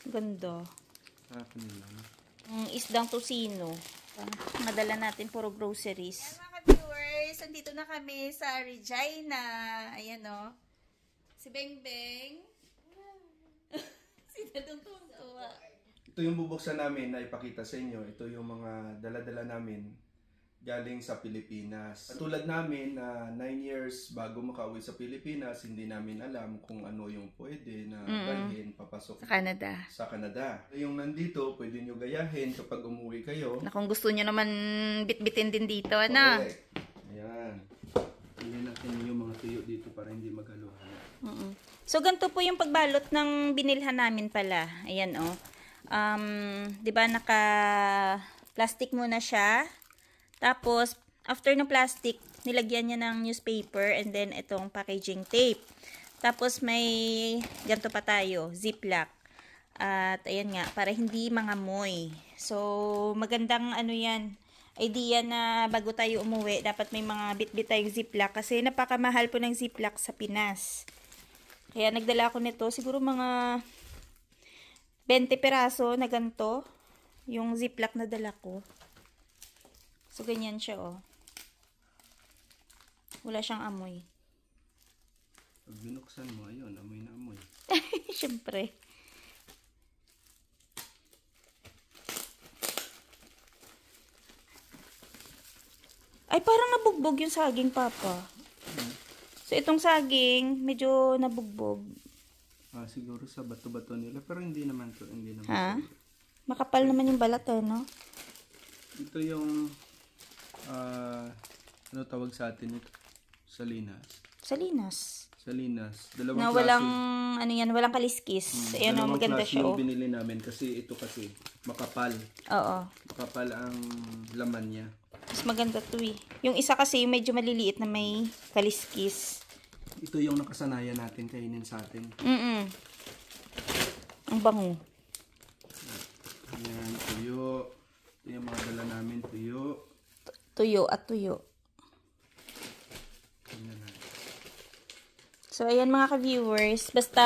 Ganda. Nila. Isdang tosino. Madala natin puro groceries. Ayan mga viewers, andito na kami sa Regina. Ayan o. Si Beng Beng. Si Dadong tuwa. Ito yung bubuksan namin na ipakita sa inyo. Ito yung mga dala-dala namin galing sa Pilipinas. Katulad namin na 9 years bago makauwi sa Pilipinas, hindi namin alam kung ano yung pwede na dalhin papasok Sa Canada. sa Canada. Yung nandito, pwede nyo gayahin kapag umuwi kayo. Na kung gusto nyo naman bitbitin din dito, ano? Correct. Ayan. Tingnan natin yung mga tuyo dito para hindi maghaluhan. So, ganito po yung pagbalot ng binilhan namin pala. Ayan, oh. Diba, naka-plastic muna siya. Tapos, after ng plastic, nilagyan niya ng newspaper and then itong packaging tape. Tapos, may ganito pa tayo, ziplock. At, ayan nga, para hindi mangamoy. So, magandang ano yan, idea na bago tayo umuwi, dapat may mga bit-bit tayong ziplock. Kasi napakamahal po ng ziplock sa Pinas. Kaya, nagdala ako nito, siguro mga 20 piraso na ganito. Yung ziplock na dala ko. So, ganyan siya, oh. Wala siyang amoy. Pag binuksan mo, ayun, amoy na amoy. Siyempre. Ay, parang nabugbog yung saging, Papa. So, itong saging, medyo nabugbog. Siguro sa bato-bato nila, pero hindi naman to, hindi naman. Ha? Siguro. Makapal naman yung balat, eh, no? Ito yung ano tawag sa atin ito? Salinas. Salinas. Salinas. Dalawang Na klase. walang, ano yan, walang kaliskis. Ayan, oh, Dalawang maganda klase siya, yung oh. binili namin kasi ito kasi makapal. Oo. Makapal ang laman niya. Mas maganda to, eh. Yung isa kasi, yung medyo maliliit na may kaliskis. Ito yung nakasanayan natin kainin sa atin. Ang bango. Ayan, tuyo. Ito yung mga dala namin, tuyo. Tuyo at tuyo. Ayan na. So, ayan mga ka-viewers. Basta,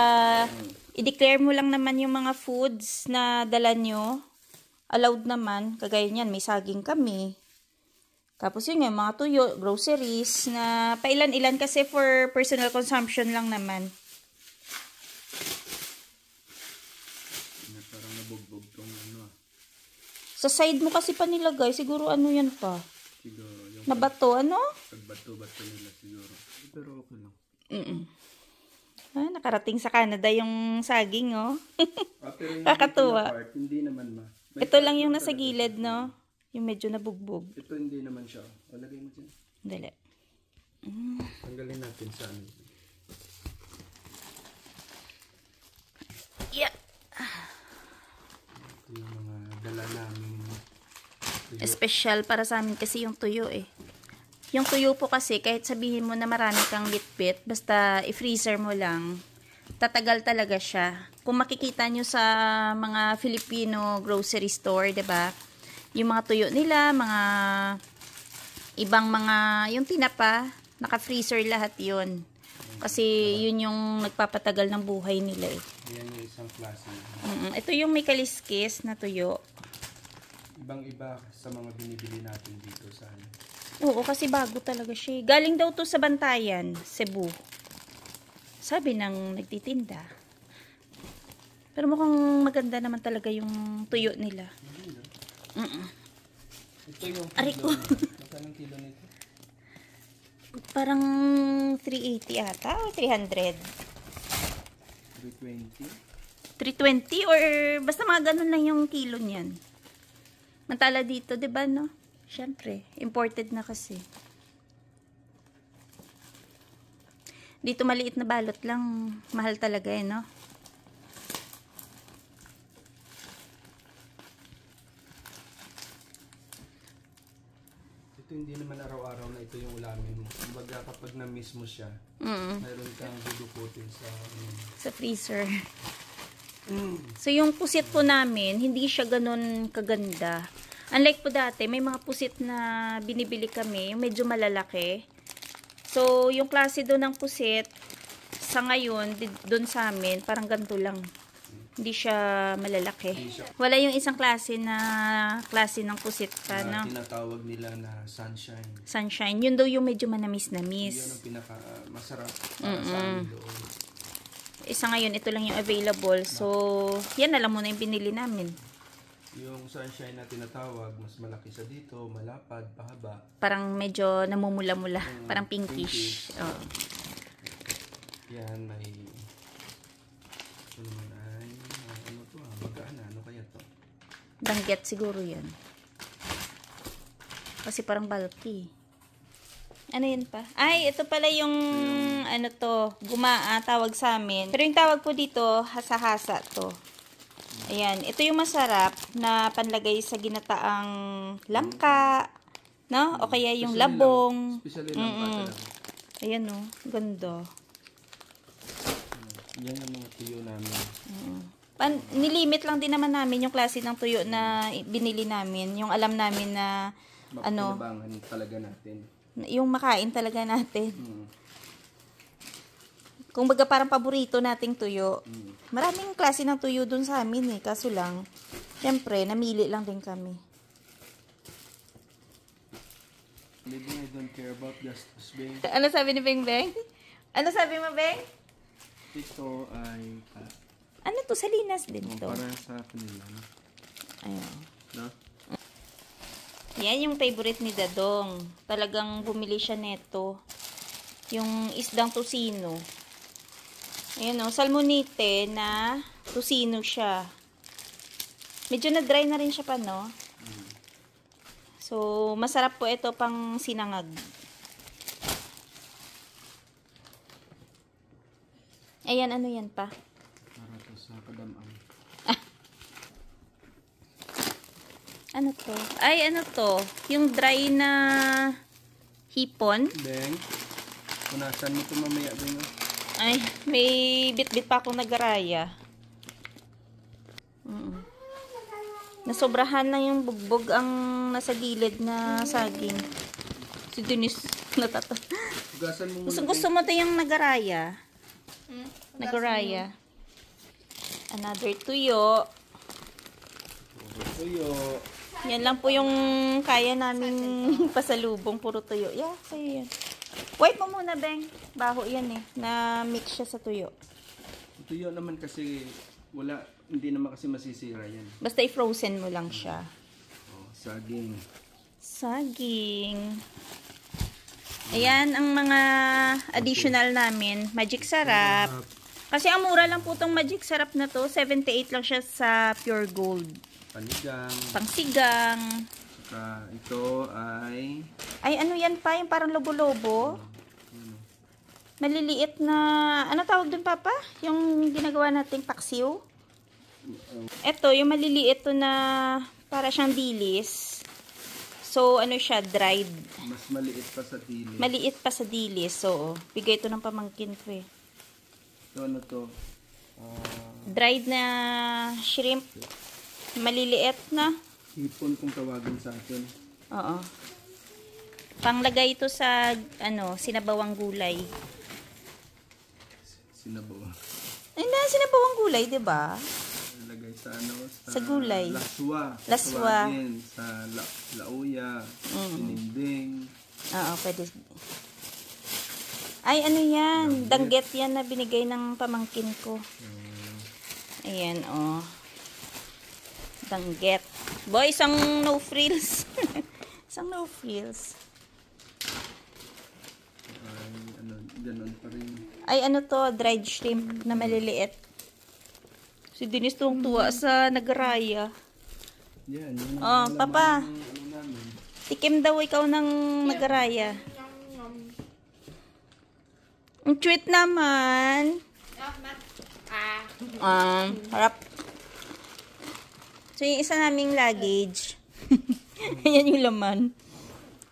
i-declare mo lang naman yung mga foods na dala nyo. Allowed naman. Kagaya niyan, may saging kami. Tapos yun yung mga tuyo, groceries, na pailan-ilan kasi for personal consumption lang naman. Parang nabugbog tong ano. Sa side mo kasi pa nilagay, siguro ano yan pa? Siguro yung Nabato, ano? pagbato-bato nila siguro. Pero okay lang. Nakarating sa Canada yung saging, oh. Pero yung Kakatuwa. dito na part, hindi naman may Ito part lang yung na nasa talaga gilid, siya. no? Yung medyo nabugbog. Ito hindi naman siya. O, lagay mo dyan. Dali. Tanggalin natin sa ano. Yeah. Ito yung mga dala namin. Tuyo. Special para sa amin kasi yung tuyo, eh. Yung tuyo po kasi, kahit sabihin mo na marami kang bitbit, basta i-freezer mo lang, tatagal talaga siya. Kung makikita nyo sa mga Filipino grocery store, 'di ba? Yung mga tuyo nila, mga ibang mga, yung tinapa, naka-freezer lahat yun. Kasi yun yung nagpapatagal ng buhay nila, eh. Ayan yung isang klase. Ito yung may kaliskis na tuyo. Ibang-iba sa mga binibili natin dito sa ano. Oo, kasi bago talaga siya. Galing daw to sa Bantayan, Cebu. Sabi ng nagtitinda. Pero mukhang maganda naman talaga yung tuyo nila. Ito yung Aray ko. Magkano kilo nito? Parang 380 ata o 300. 320. 320 or basta mga ganun lang yung kilo niyan. Mantala dito, 'di ba, no? Siyempre, imported na kasi. Dito maliit na balot lang, mahal talaga, eh, no? Ito hindi naman araw-araw na ito yung ulamin mo. Kumbaga kapag na-miss mo siya, mayroon kang dudukutin Sa freezer. So, yung pusit po namin, hindi siya ganun kaganda. Unlike po dati, may mga pusit na binibili kami, yung medyo malalaki. So, yung klase doon ng pusit, sa ngayon, doon sa amin, parang ganito lang. Hindi siya malalaki. Wala yung isang klase ng pusit pa, no? Tinatawag nila na sunshine. Sunshine. Yun daw yung medyo Yun manamis-namis. ang pinaka masarap para sa amin doon. Isa ngayon, ito lang yung available. So, yan na lang muna yung binili namin. Yung sunshine na tinatawag, mas malaki sa dito, malapad, pahaba. Parang medyo namumula-mula. Parang pinkish. Oh. Yan, may... Ito naman ay... Ano to ah? Magaan na. Ano kaya to? Danggit siguro yan. Kasi parang bulky. Ano yun pa? Ay, ito pala yung ano to, tawag sa amin. Pero yung tawag po dito, hasa-hasa to. Ayan, ito yung masarap na panlagay sa ginataang langka, no? O kaya yung labong. Especially lang. Ayan no, ganda. Yan ang mga tuyo namin. Nilimit lang din naman namin yung klase ng tuyo na binili namin. Yung alam namin na Mapakinabangan talaga natin. Yung makain talaga natin. Kung baga parang paborito nating tuyo. Maraming klase ng tuyo dun sa amin eh. Kaso lang, syempre, namili lang din kami. Living, I don't care about justice, Beng. Ano sabi ni Beng Beng? Ano sabi mo, Beng? Ito ay... Ano to? Salinas din to. para sa kanila. No? Ayun. No? Yan yung favorite ni Dadong. Talagang bumili siya neto. Yung isdang tusino. Ayan o, salmonite na tusino siya. Medyo na-dry na rin siya pa, no? So, masarap po ito pang sinangag. Ayan, ano yan pa? Para to sa kadamang. Ano to? Ay, ano to? Yung dry na hipon. Beng, punasan mo ito mamaya, Beng. Ay, may bit-bit pa akong nagaraya. Nasobrahan na yung bugbog ang nasa gilid na saging. Si Denise natata. Hugasan mo muna. Gusto mo ito yung nagaraya. Nagaraya. Another tuyo. Tuyo. Yan lang po yung kaya namin pasalubong. Puro tuyo. Yeah, sa'yo yan. Wipe mo muna, Beng. Baho yan eh. Na-mix siya sa tuyo. Tuyo naman kasi wala, hindi naman kasi masisira yan. Basta i-frozen mo lang siya. Oh, saging. Saging. Ayan ang mga additional namin. Magic sarap. Kasi ang mura lang po itong magic sarap na to. 78 lang siya sa Pure Gold. Panigang. Pangsigang. Saka ito ay... Ay, ano yan pa? Yung parang lobo-lobo. Maliliit na... Ano tawag dun, Papa? Yung ginagawa nating paksiw? Ito, yung maliliit to na para siyang dilis. So, ano siya? Dried. Mas maliit pa sa dilis. Maliit pa sa dilis. So, bigay ito ng pamangkin ko eh. Ito ano to? Dried na shrimp. Maliliit na. Hipon kung tawagin sa atin. Oo. Panglagay ito sa, sinabawang gulay. Sinabaw. Ay na, sinabawang gulay, di ba? Lagay sa ano? Sa gulay. Laswa. Laswa. Tawagin sa lauya. Sininding. Oo, pwede. Ay, ano yan? Danggit yan na binigay ng pamangkin ko. Ayan, oh. Danggit. Boy, isang no frills. Isang no frills. Ay, ano, ganun pa rin. Ay, ano to? Dried shrimp na maliliit. Si Denise tuwang-tuwa sa nagaraya. Yan. Yun Oh, Papa. ano namin. Tikim daw ikaw ng nagaraya. Ang sweet naman. Harap. So, yung isa naming luggage. Ayan yung laman.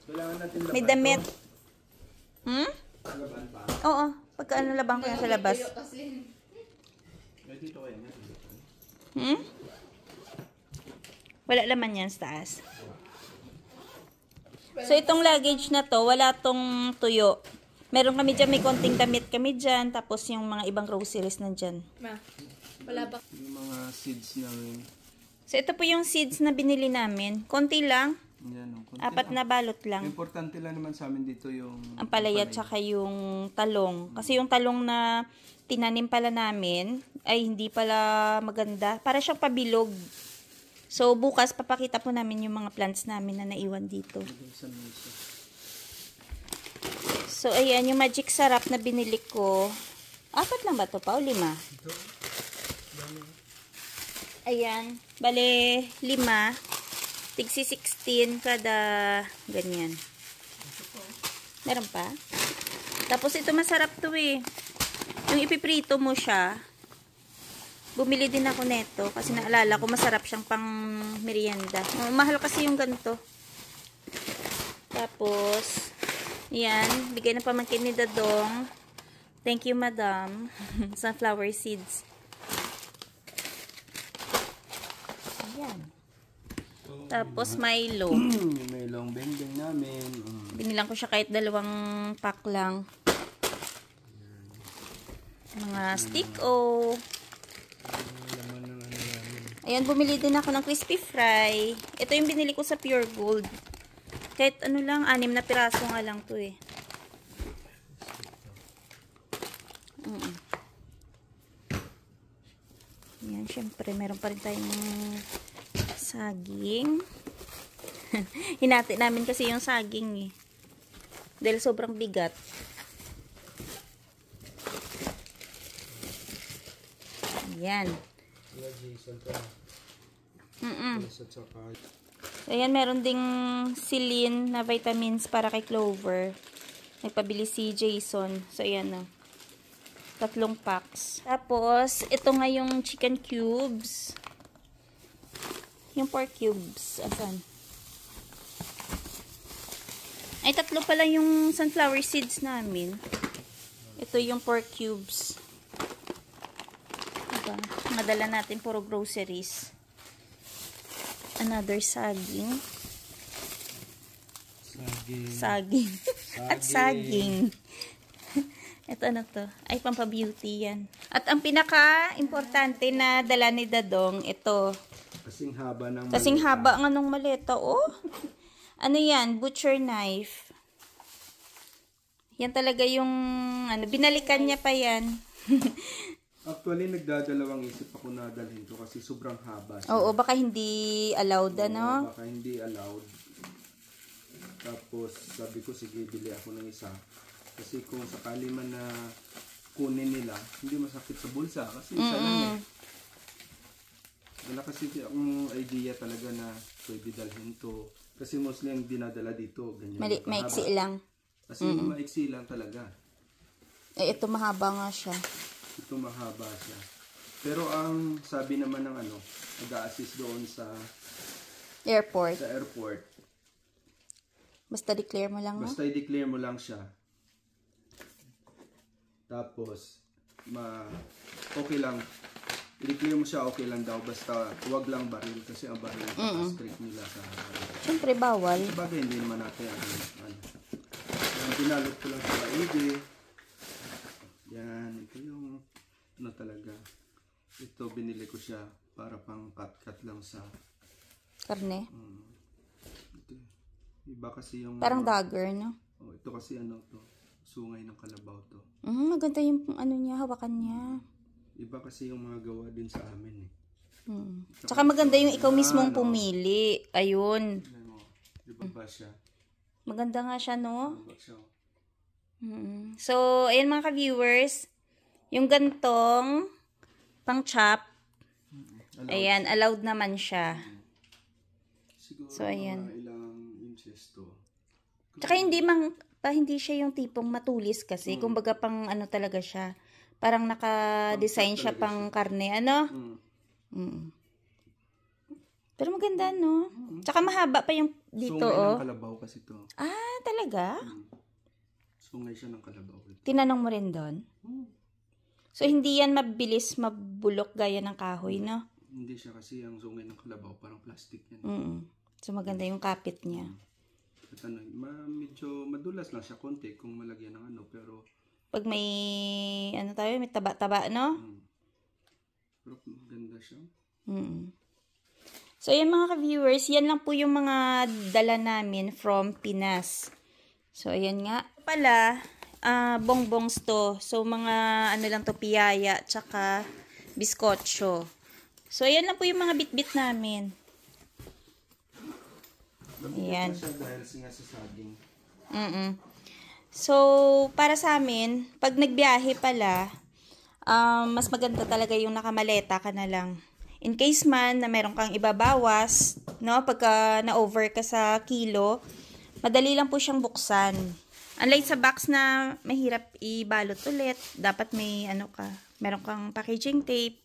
Kailangan natin laban. May damit. Laban pa. Oo. Pagka labang ko yan sa labas. Dito kaya nga. Wala laman yan sa taas. So, itong luggage na to, wala tong tuyo. Meron kami dyan, may konting damit kami dyan. Tapos yung mga ibang groceries nandyan. Ma, wala ba? Yung mga seeds namin. So, ito po yung seeds na binili namin. Konti lang. Yan, konti 4 na balot lang. Importante lang naman sa amin dito yung Ang palaya tsaka yung talong. Kasi yung talong na tinanim pala namin ay hindi pala maganda. Para siyang pabilog. So, bukas papakita po namin yung mga plants namin na naiwan dito. So, ayan, yung magic sarap na binili ko. 4 lang ba ito pa o 5? Ayan, bale 5. Tigsi 16 kada ganyan. Meron pa? Tapos ito masarap to eh. Yung ipiprito mo siya. Bumili din ako neto kasi naalala ko masarap siyang pang merienda. Mahal kasi yung ganito. Tapos, yan, bigay ng pamangkin ni Dadong. Thank you, Madam. Sunflower seeds. Ayan. Tapos Milo. Milong bending namin. Binilang ko siya kahit 2 pack lang. Mga stick o. Ayan, bumili din ako ng crispy fry. Ito yung binili ko sa Pure Gold. Kahit ano lang, 6 na piraso nga lang to eh. Ayan, syempre meron pa rin tayong saging. Hinati namin kasi yung saging eh. Dahil sobrang bigat. Ayan. Ayan, meron ding silin na vitamins para kay Clover. Nagpabili si Jason. So, ayan na. 3 packs. Tapos, ito nga yung chicken cubes. Yung pork cubes. Asan? Ay, 3 pala yung sunflower seeds namin. Ito yung pork cubes. Diba? Madala natin puro groceries. Another saging. Saging. At saging. Ito ano to? Ay, pampabeauty yan. At ang pinaka-importante na dala ni Dadong, ito. Kasing haba ng Kasing haba nga nung maleta, oh. Ano yan? Butcher knife. Yan talaga yung, ano, binalikan niya pa yan. Actually, nagdadalawang isip ako na dalhin to kasi sobrang haba siya. Oo, baka hindi allowed, ano? Baka hindi allowed. Tapos, sabi ko, sige, bili ako ng isa. Kasi kung sakali man na kunin nila, hindi masakit sa bulsa. Kasi isa lang eh. Wala kasi akong idea talaga na pwede dalhin to. Kasi mostly ang dinadala dito, ganyan. Maiksi lang. Kasi maiksi lang talaga. Eh, ito mahaba nga siya. Ito mahaba siya. Pero ang sabi naman ng ano, nag-a-assist doon sa airport. Sa airport. Basta declare mo lang, no? Basta i-declare mo lang siya. Tapos, okay lang. I-declare mo siya, okay lang daw. Basta, huwag lang baril. Kasi ang baril, strict nila sa baril. Siyempre, bawal. Sabagay, hindi naman natin ano. Binalot ko lang sa kaigi. Yan, ito yung ano talaga. Ito, binili ko siya para pang cut-cut lang sa Karne. Ito, iba kasi yung Parang dagger, no? Oh, ito kasi ano to, sungay ng kalabaw to. Maganda yung ano niya, hawakan niya. Iba kasi yung mga gawa din sa amin eh. Tsaka maganda yung ikaw mismong pumili. Ayun. Ano, iba ba siya? Maganda nga siya, no? Iba siya. So, ayan mga ka-viewers, yung gantong pang chop, ayan, allowed naman siya. Siguro so, ayan. Ilang inches to. Tsaka hindi siya yung tipong matulis kasi, kumbaga pang ano talaga siya. Parang naka-design siya pang karne, ano? Pero maganda, no? Tsaka mahaba pa yung dito, sungay ng kalabaw kasi to. Ah, talaga? Sungay siya ng kalabaw. Tinanong mo rin doon? So, hindi yan mabilis mabulok gaya ng kahoy, no? Hindi siya kasi ang sungay ng kalabaw, parang plastic yan. So, maganda yung kapit niya. At ano, medyo madulas lang siya konti kung malagyan ng ano, pero Pag may, ano tayo, may taba-taba, no? pero maganda siya. So, ayan mga ka-viewers, yan lang po yung mga dala namin from Pinas. So, ayan nga. Pala, bongbongs to. So, mga ano lang to, piyaya, tsaka biskotso. So, ayan lang po yung mga bit-bit namin. Ayan. Dahil nga sa saging. So, para sa amin, pag nagbiyahe pala, mas maganda talaga yung nakamaleta ka na lang. In case man na meron kang ibabawas, no, pagka na-over ka sa kilo, madali lang po siyang buksan. Unlike sa box na mahirap ibalot ulit, dapat may ano ka, meron kang packaging tape.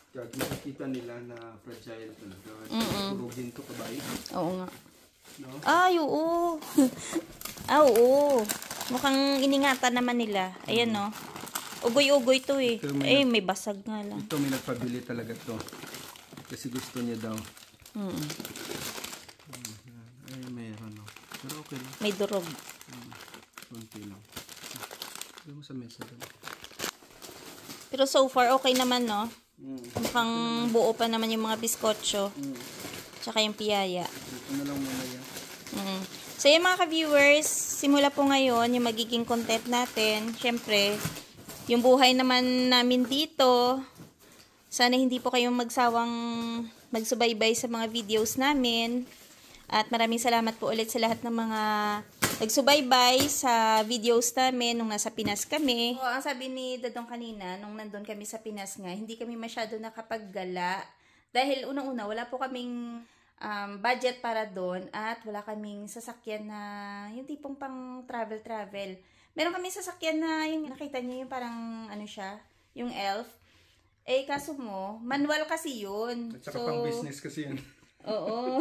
Kaya makikita nila na fragile talaga. Turugin to kabay. Oo nga. No? Ay, oo. Oo. Mukhang iningatan naman nila. Ayan, no. Ugoy-ugoy to eh. May basag nga lang. Ito may nagpabili talaga to. Kasi gusto niya daw. Ay, mayroon no. Pero okay lang. May durog. Kunti lang. Hindi mo sa mesa doon. Pero so far, okay naman, no? Mukhang buo pa naman yung mga biskotso. Tsaka yung piyaya. Ito na lang muna yan. So, yung mga ka-viewers, simula po ngayon, yung magiging content natin, syempre, yung buhay naman namin dito, sana hindi po kayong magsawang magsubaybay sa mga videos namin. At maraming salamat po ulit sa lahat ng mga nagsubaybay sa videos namin nung nasa Pinas kami. So, ang sabi ni Dadong kanina, nung nandun kami sa Pinas nga, hindi kami masyado nakapaggala. Dahil unang-una, wala po kaming budget para doon at wala kaming sasakyan na yung tipong pang travel. Meron kaming sasakyan na yung nakita niyo yung parang ano siya, yung elf. Eh kaso mo, manual kasi yun. At saka pang business kasi yun. Oo.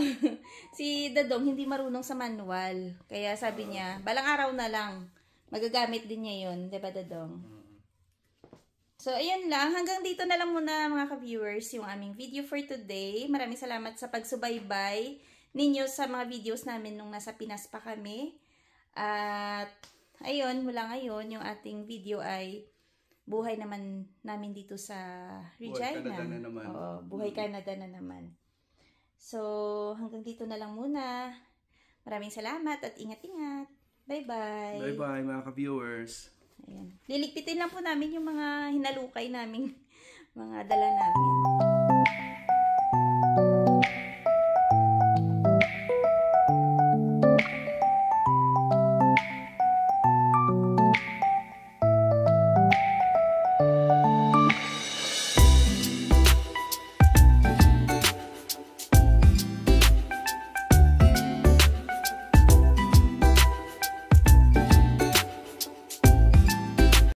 Si Dadong hindi marunong sa manual. Kaya sabi niya, balang araw na lang magagamit din niya yun, 'di ba Dadong? So, ayun lang. Hanggang dito na lang muna mga ka-viewers yung aming video for today. Maraming salamat sa pagsubaybay ninyo sa mga videos namin nung nasa Pinas pa kami. At, ayun, mula ngayon, yung ating video ay buhay naman namin dito sa Regina. Buhay Canada na naman. Oo, buhay Canada na naman. So, hanggang dito na lang muna. Maraming salamat at ingat-ingat. Bye-bye. Bye-bye mga ka-viewers. Ayan. Liligpitin lang po namin yung mga hinalukay naming mga dala namin.